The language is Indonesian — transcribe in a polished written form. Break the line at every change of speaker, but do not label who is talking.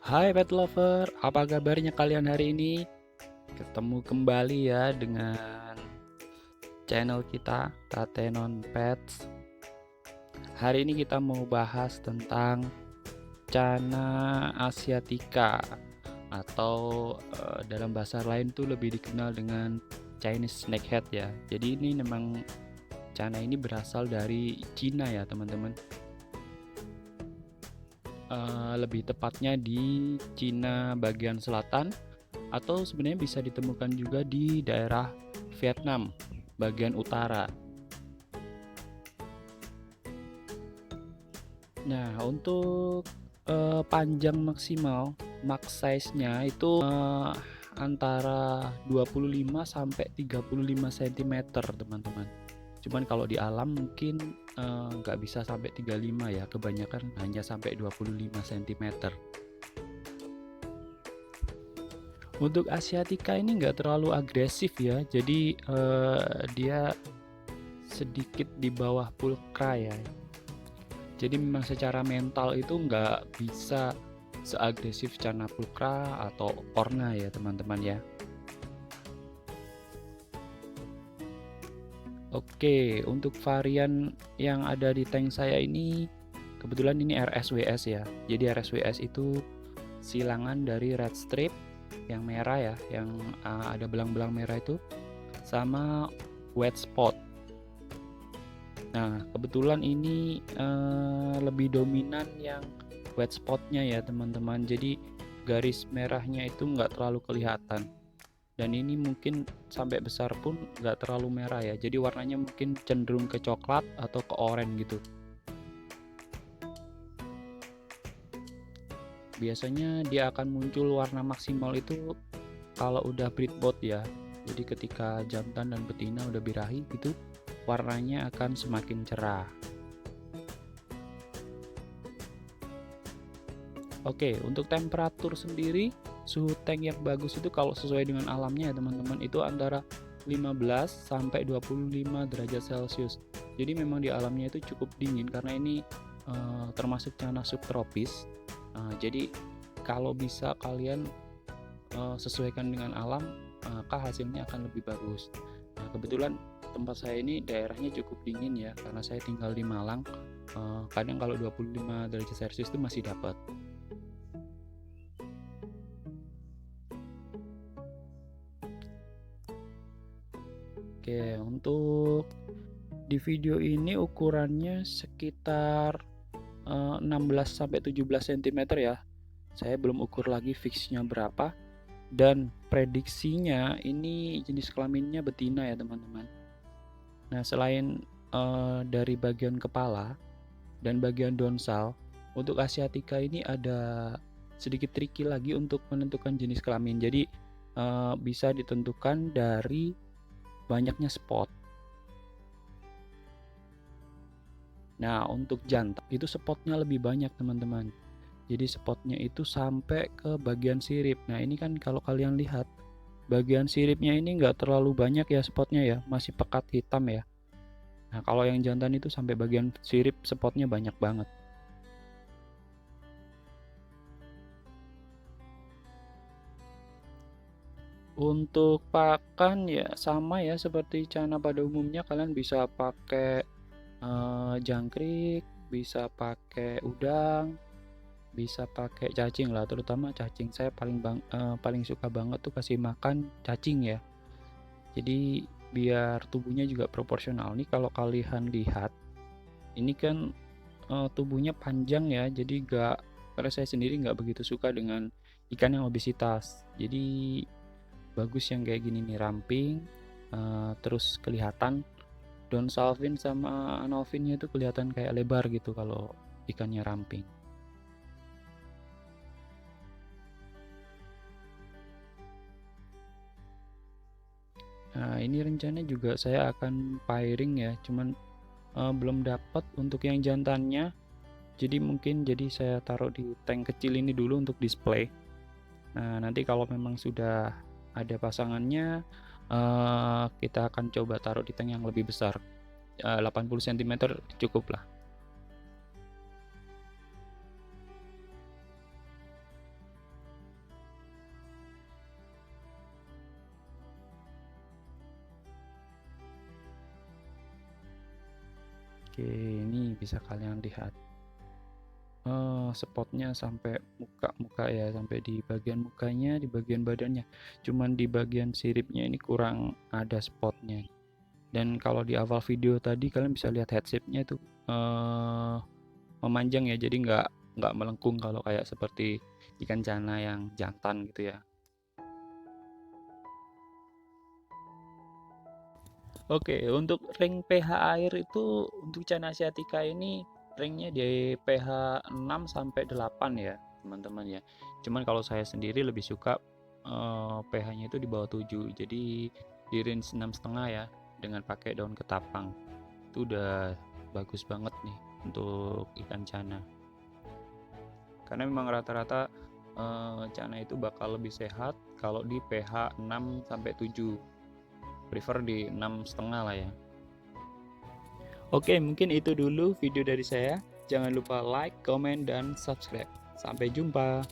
Hai pet lover, apa kabarnya kalian hari ini? Ketemu kembali ya dengan channel kita, Tatenon Pets. Hari ini kita mau bahas tentang Channa asiatica atau dalam bahasa lain tuh lebih dikenal dengan Chinese snakehead ya. Jadi ini memang Channa ini berasal dari Cina ya teman-teman. Lebih tepatnya di Cina bagian selatan, atau sebenarnya bisa ditemukan juga di daerah Vietnam bagian utara. Nah, untuk panjang maksimal max size-nya itu antara 25 sampai 35 cm, teman-teman. Cuman kalau di alam mungkin nggak bisa sampai 35 ya, kebanyakan hanya sampai 25 cm. Untuk asiatica ini nggak terlalu agresif ya, jadi dia sedikit di bawah pulkra ya. Jadi memang secara mental itu nggak bisa seagresif Channa pulkra atau Orna ya teman-teman ya. Oke, untuk varian yang ada di tank saya ini kebetulan ini RSWS ya. Jadi RSWS itu silangan dari red strip yang merah ya, yang ada belang-belang merah itu, sama white spot. Nah, kebetulan ini lebih dominan yang white spotnya ya teman-teman. Jadi garis merahnya itu nggak terlalu kelihatan. Dan ini mungkin sampai besar pun nggak terlalu merah ya. Jadi warnanya mungkin cenderung ke coklat atau ke oranye gitu. Biasanya dia akan muncul warna maksimal itu kalau udah breedbot ya. Jadi ketika jantan dan betina udah birahi gitu, warnanya akan semakin cerah. Oke, untuk temperatur sendiri, suhu tank yang bagus itu kalau sesuai dengan alamnya ya teman-teman, itu antara 15 sampai 25 derajat Celcius. Jadi memang di alamnya itu cukup dingin karena ini termasuk tanah subtropis. Jadi kalau bisa kalian sesuaikan dengan alam, maka hasilnya akan lebih bagus. Nah, kebetulan tempat saya ini daerahnya cukup dingin ya, karena saya tinggal di Malang. Kadang kalau 25 derajat Celcius itu masih dapat. Oke, untuk di video ini ukurannya sekitar 16 sampai 17 cm ya. Saya belum ukur lagi fixnya berapa, dan prediksinya ini jenis kelaminnya betina ya teman-teman. Nah, selain dari bagian kepala dan bagian donsal, untuk asiatica ini ada sedikit tricky lagi untuk menentukan jenis kelamin. Jadi bisa ditentukan dari banyaknya spot. Nah, untuk jantan itu spotnya lebih banyak teman-teman. Jadi spotnya itu sampai ke bagian sirip. Nah, ini kan kalau kalian lihat bagian siripnya ini nggak terlalu banyak ya spotnya ya, masih pekat hitam ya. Nah, kalau yang jantan itu sampai bagian sirip spotnya banyak banget. Untuk pakan ya sama ya seperti Channa pada umumnya, kalian bisa pakai jangkrik, bisa pakai udang, bisa pakai cacing lah, terutama cacing. Saya paling suka banget tuh kasih makan cacing ya. Jadi biar tubuhnya juga proporsional. Nih kalau kalian lihat, ini kan tubuhnya panjang ya, jadi karena saya sendiri nggak begitu suka dengan ikan yang obesitas. Jadi bagus yang kayak gini nih, ramping, terus kelihatan daun salvin sama anovinnya itu kelihatan kayak lebar gitu kalau ikannya ramping. Nah, ini rencana juga saya akan pairing ya, cuman belum dapat untuk yang jantannya. Jadi mungkin saya taruh di tank kecil ini dulu untuk display. Nah, nanti kalau memang sudah ada pasangannya, kita akan coba taruh di tank yang lebih besar. 80 cm cukup lah. Oke, ini bisa kalian lihat spotnya sampai muka ya, sampai di bagian mukanya, di bagian badannya. Cuman di bagian siripnya ini kurang ada spotnya. Dan kalau di awal video tadi kalian bisa lihat head shape-nya itu memanjang ya, jadi nggak melengkung kalau kayak seperti ikan cana yang jantan gitu ya. Oke, untuk ring pH air itu untuk cana asiatica ini ringnya di pH 6 sampai 8 ya, teman-teman ya. Cuman kalau saya sendiri lebih suka pH-nya itu di bawah 7. Jadi di range 6,5 ya dengan pakai daun ketapang. Itu udah bagus banget nih untuk ikan cana. Karena memang rata-rata cana itu bakal lebih sehat kalau di pH 6 sampai 7. Prefer di 6,5 lah ya. Oke, mungkin itu dulu video dari saya. Jangan lupa like, comment, dan subscribe. Sampai jumpa.